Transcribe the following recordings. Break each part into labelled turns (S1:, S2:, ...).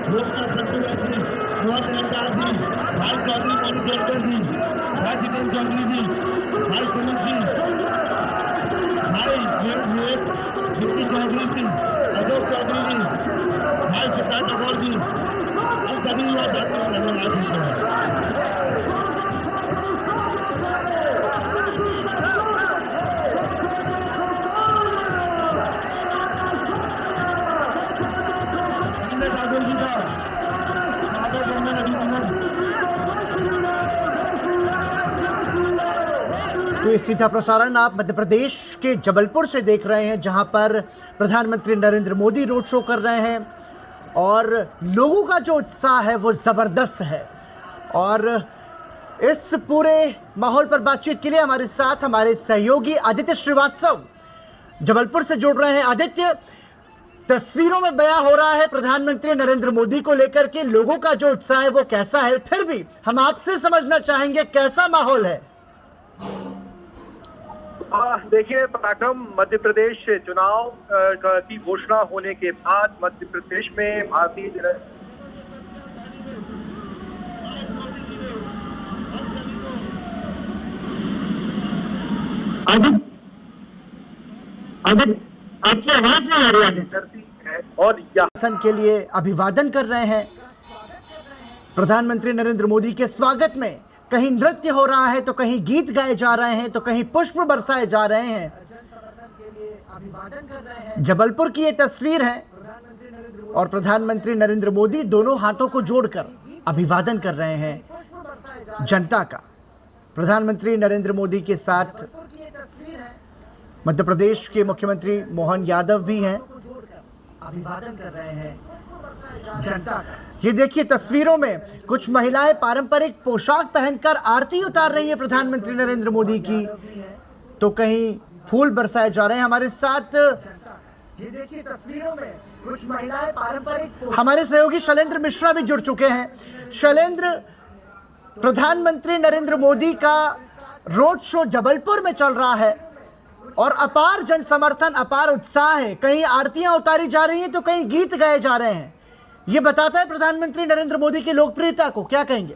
S1: लोकपाल संतोष जी, मोहन निरंकार जी, भाई चौधरी मोनू जोड़कर जी, भाई जितेंद्र चौधरी जी, भाई सुनील जी, भाई विवेक विक्की चौधरी जी, अशोक चौधरी जी, भाई सिद्धार्थ ठाकुर जी, हम सभी युवा साथियों को धन्यवाद देते हैं। ठाकुर जी का स्वागत करने
S2: तो ये सीधा प्रसारण आप मध्य प्रदेश के जबलपुर से देख रहे हैं, जहां पर प्रधानमंत्री नरेंद्र मोदी रोड शो कर रहे हैं और लोगों का जो उत्साह है वो ज़बरदस्त है। और इस पूरे माहौल पर बातचीत के लिए हमारे साथ हमारे सहयोगी आदित्य श्रीवास्तव जबलपुर से जुड़ रहे हैं। आदित्य, तस्वीरों में बयां हो रहा है प्रधानमंत्री नरेंद्र मोदी को लेकर के लोगों का जो उत्साह है वो कैसा है, फिर भी हम आपसे समझना चाहेंगे कैसा माहौल है।
S3: देखिए पराक्रम, मध्य प्रदेश चुनाव की घोषणा होने के बाद मध्य प्रदेश में भारतीय
S2: आपकी आवाज नहीं आ रही आदित्य
S3: है और
S2: समर्थन के लिए अभिवादन कर रहे हैं। प्रधानमंत्री नरेंद्र मोदी के स्वागत में कहीं नृत्य हो रहा है, तो कहीं गीत गाए जा रहे हैं, तो कहीं पुष्प बरसाए जा रहे हैं। जबलपुर की ये तस्वीर है और प्रधानमंत्री नरेंद्र मोदी दोनों हाथों को जोड़कर अभिवादन कर रहे हैं जनता का। प्रधानमंत्री नरेंद्र मोदी के साथ मध्य प्रदेश के मुख्यमंत्री मोहन यादव भी हैं, अभिवादन कर रहे हैं जनता का। ये देखिए तस्वीरों में कुछ महिलाएं पारंपरिक पोशाक पहनकर आरती उतार रही है प्रधानमंत्री नरेंद्र मोदी की, तो कहीं फूल बरसाए जा रहे हैं। हमारे साथ ये देखिए तस्वीरों में कुछ महिलाएं पारंपरिक, हमारे सहयोगी शैलेंद्र मिश्रा भी जुड़ चुके हैं। शैलेंद्र, प्रधानमंत्री नरेंद्र मोदी का रोड शो जबलपुर में चल रहा है और अपार जन समर्थन, अपार उत्साह है। कहीं आरतियां उतारी जा रही हैं तो कहीं गीत गाए जा रहे हैं। ये बताता है प्रधानमंत्री नरेंद्र मोदी की लोकप्रियता को। क्या कहेंगे?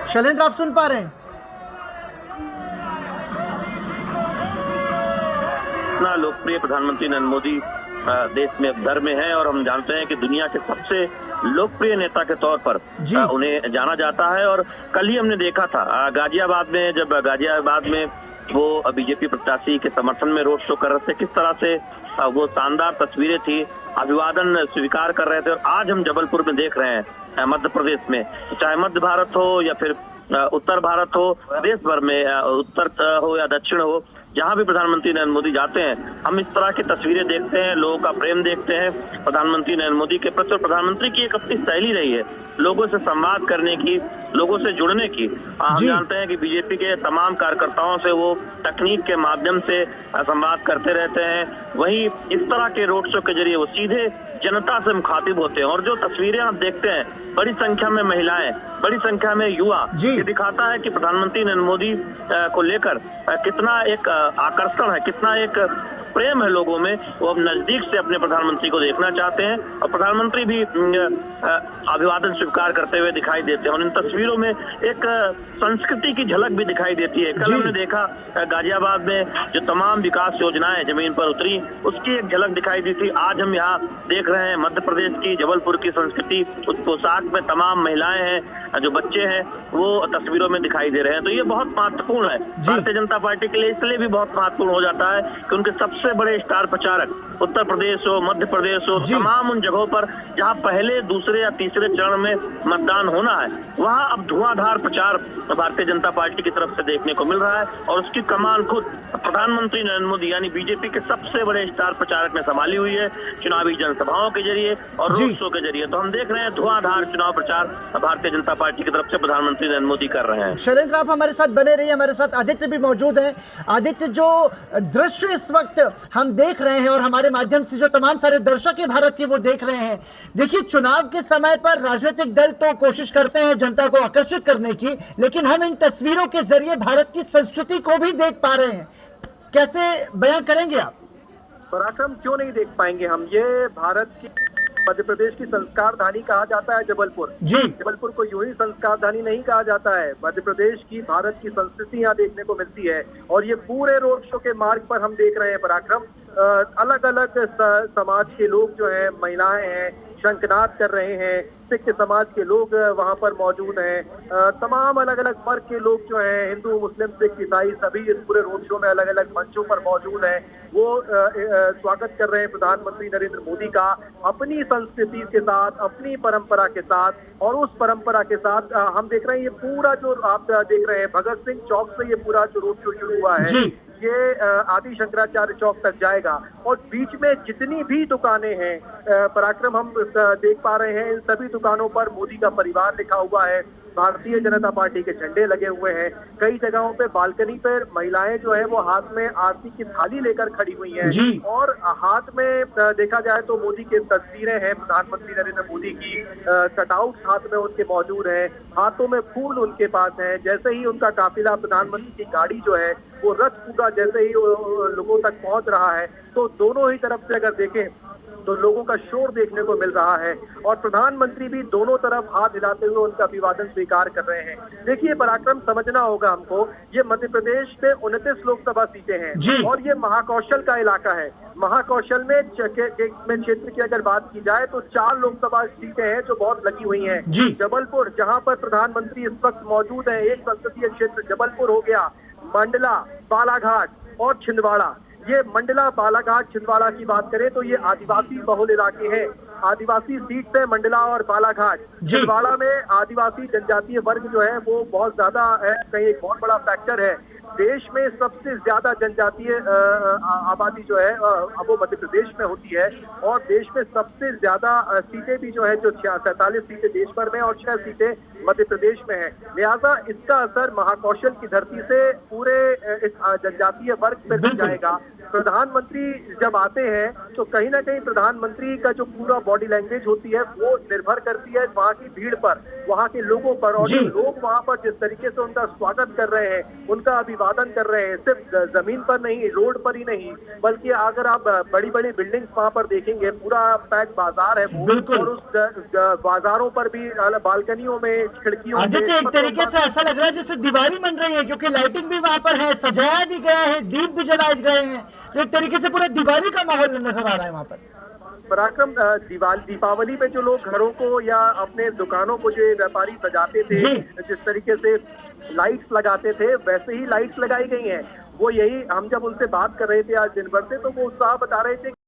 S2: शैलेंद्र, आप सुन पा रहे हैं?
S4: इतना लोकप्रिय प्रधानमंत्री नरेंद्र मोदी देश में दर में है और हम जानते हैं कि दुनिया के सबसे लोकप्रिय नेता के तौर पर उन्हें जाना जाता है। और कल ही हमने देखा था गाजियाबाद में, जब गाजियाबाद में वो बीजेपी प्रत्याशी के समर्थन में रोड शो कर रहे थे, किस तरह से वो शानदार तस्वीरें थी, अभिवादन स्वीकार कर रहे थे। और आज हम जबलपुर में देख रहे हैं मध्य प्रदेश में, चाहे मध्य भारत हो या फिर उत्तर भारत हो, देश भर में उत्तर हो या दक्षिण हो, जहां भी प्रधानमंत्री नरेंद्र मोदी जाते हैं हम इस तरह की तस्वीरें देखते हैं, लोगों का प्रेम देखते हैं प्रधानमंत्री नरेंद्र मोदी के प्रति। प्रधानमंत्री की एक अपनी शैली रही है लोगों से संवाद करने की, लोगों से जुड़ने की। हम जानते हैं कि बीजेपी के तमाम कार्यकर्ताओं से वो तकनीक के माध्यम से संवाद करते रहते हैं, वहीं इस तरह के रोड शो के जरिए वो सीधे जनता से मुखातिब होते हैं। और जो तस्वीरें आप देखते हैं, बड़ी संख्या में महिलाएं, बड़ी संख्या में युवा, ये दिखाता है कि प्रधानमंत्री नरेंद्र मोदी को लेकर कितना एक आकर्षण है, कितना एक प्रेम है लोगों में। वो अब नजदीक से अपने प्रधानमंत्री को देखना चाहते हैं और प्रधानमंत्री भी अभिवादन स्वीकार करते हुए दिखाई देते हैं। और इन तस्वीरों में एक संस्कृति की झलक भी दिखाई देती है। कल हमने देखा गाजियाबाद में जो तमाम विकास योजनाएं जमीन पर उतरी, उसकी एक झलक दिखाई दी थी। आज हम यहाँ देख रहे हैं मध्य प्रदेश की, जबलपुर की संस्कृति, उस पोशाक में तमाम महिलाएं हैं, जो बच्चे हैं, वो तस्वीरों में दिखाई दे रहे हैं। तो ये बहुत महत्वपूर्ण है भारतीय जनता पार्टी के लिए, इसलिए भी बहुत महत्वपूर्ण हो जाता है कि उनके सबसे बड़े स्टार प्रचारक उत्तर प्रदेश हो, मध्य प्रदेश हो, तमाम उन जगहों पर जहां पहले, दूसरे या तीसरे चरण में मतदान होना है, वहां अब धुआंधार प्रचार भारतीय जनता पार्टी की तरफ से देखने को मिल रहा है। और उसकी कमान खुद प्रधानमंत्री नरेंद्र मोदी यानी बीजेपी के सबसे बड़े स्टार प्रचारक ने संभाली हुई है, चुनावी जनसभाओं के जरिए और रोड शो के जरिए। तो हम देख रहे हैं धुआंधार चुनाव प्रचार भारतीय जनता पार्टी की तरफ से प्रधानमंत्री नरेंद्र मोदी कर रहे हैं।
S2: शैलेंद्र, आप हमारे साथ बने रहिए। हमारे साथ आदित्य भी मौजूद है। आदित्य, जो दृश्य इस वक्त हम देख रहे हैं और हमारे माध्यम से जो तमाम सारे दर्शक है भारत के वो देख रहे हैं, देखिए चुनाव के समय पर राजनीतिक दल तो कोशिश करते हैं जनता को आकर्षित करने की, लेकिन हम इन तस्वीरों के जरिए भारत की संस्कृति को भी देख पा रहे हैं। कैसे बयां करेंगे आप?
S3: पराक्रम क्यों नहीं देख पाएंगे हम? ये भारत की, मध्य प्रदेश की संस्कार धानी कहा जाता है जबलपुर।
S2: जी।
S3: जबलपुर को यूं ही संस्कार धानी नहीं कहा जाता है। मध्य प्रदेश की, भारत की संस्कृति यहाँ देखने को मिलती है। और ये पूरे रोड शो के मार्ग पर हम देख रहे हैं पराक्रम, अलग अलग समाज के लोग जो हैं, महिलाएं हैं, शंखनाद कर रहे हैं। सिख समाज के लोग वहां पर मौजूद हैं। तमाम अलग अलग वर्ग के लोग जो हैं, हिंदू, मुस्लिम, सिख, ईसाई, सभी इस पूरे रोड शो में अलग अलग मंचों पर मौजूद हैं। वो स्वागत कर रहे हैं प्रधानमंत्री नरेंद्र मोदी का, अपनी संस्कृति के साथ, अपनी परंपरा के साथ। और उस परंपरा के साथ हम देख रहे हैं, ये पूरा जो आप देख रहे हैं, भगत सिंह चौक से ये पूरा जो रोड शो शुरू हुआ है, ये आदि शंकराचार्य चौक तक जाएगा। और बीच में जितनी भी दुकानें हैं पराक्रम, हम देख पा रहे हैं, इन सभी दुकानों पर मोदी का परिवार लिखा हुआ है, भारतीय जनता पार्टी के झंडे लगे हुए हैं। कई जगहों पे बालकनी पर महिलाएं जो है वो हाथ में आरती की थाली लेकर खड़ी हुई हैं। और हाथ में देखा जाए तो मोदी की तस्वीरें हैं, प्रधानमंत्री नरेंद्र मोदी की कटआउट हाथ में उनके मौजूद है, हाथों में फूल उनके पास है। जैसे ही उनका काफिला, प्रधानमंत्री की गाड़ी जो है वो रथ पूरा जैसे ही लोगों तक पहुंच रहा है, तो दोनों ही तरफ से अगर देखें तो लोगों का शोर देखने को मिल रहा है। और प्रधानमंत्री भी दोनों तरफ हाथ हिलाते हुए उनका अभिवादन स्वीकार कर रहे हैं। देखिए पराक्रम, समझना होगा हमको, ये मध्य प्रदेश में 29 लोकसभा सीटें हैं और ये महाकौशल का इलाका है। महाकौशल में क्षेत्र की अगर बात की जाए तो 4 लोकसभा सीटें हैं जो बहुत लगी हुई हैं। जबलपुर, जहां पर प्रधानमंत्री इस वक्त मौजूद है, एक संसदीय क्षेत्र जबलपुर हो गया, मंडला, बालाघाट और छिंदवाड़ा। ये मंडला, बालाघाट, छिंदवाड़ा की बात करें तो ये आदिवासी बहुल इलाके हैं। आदिवासी सीट है मंडला और बालाघाट। छिंदवाड़ा में आदिवासी जनजातीय वर्ग जो है वो बहुत ज्यादा है, कहीं एक बहुत बड़ा फैक्टर है। देश में सबसे ज्यादा जनजातीय आबादी जो है वो मध्य प्रदेश में होती है। और देश में सबसे ज्यादा सीटें भी जो है, जो 47 सीटें देश भर में और 6 सीटें मध्य प्रदेश में है। लिहाजा इसका असर महाकौशल की धरती से पूरे इस जनजातीय वर्ग पर भी जाएगा। प्रधानमंत्री जब आते हैं तो कहीं ना कहीं प्रधानमंत्री का जो पूरा बॉडी लैंग्वेज होती है वो निर्भर करती है वहाँ की भीड़ पर, वहाँ के लोगों पर। और लोग वहाँ पर जिस तरीके से उनका स्वागत कर रहे हैं, उनका अभिवादन कर रहे हैं, सिर्फ जमीन पर नहीं, रोड पर ही नहीं, बल्कि अगर आप बड़ी बड़ी बिल्डिंग्स वहाँ पर देखेंगे, पूरा पैक बाजार है वो। और उस बाजारों पर भी बालकनियों में, खिड़कियों में,
S2: एक तरीके से ऐसा लग रहा है जैसे दिवाली मन रही है, क्योंकि लाइटिंग भी वहाँ पर है, सजाया भी गया है, दीप भी जलाए गए हैं। तो एक तरीके से पूरा दिवाली का माहौल नजर आ रहा है वहाँ पर।
S3: पराक्रम, दीपावली पे जो लोग घरों को या अपने दुकानों को जो व्यापारी सजाते थे, जिस तरीके से लाइट्स लगाते थे, वैसे ही लाइट्स लगाई गई हैं। वो यही, हम जब उनसे बात कर रहे थे आज दिन भर से, तो वो उत्साह बता रहे थे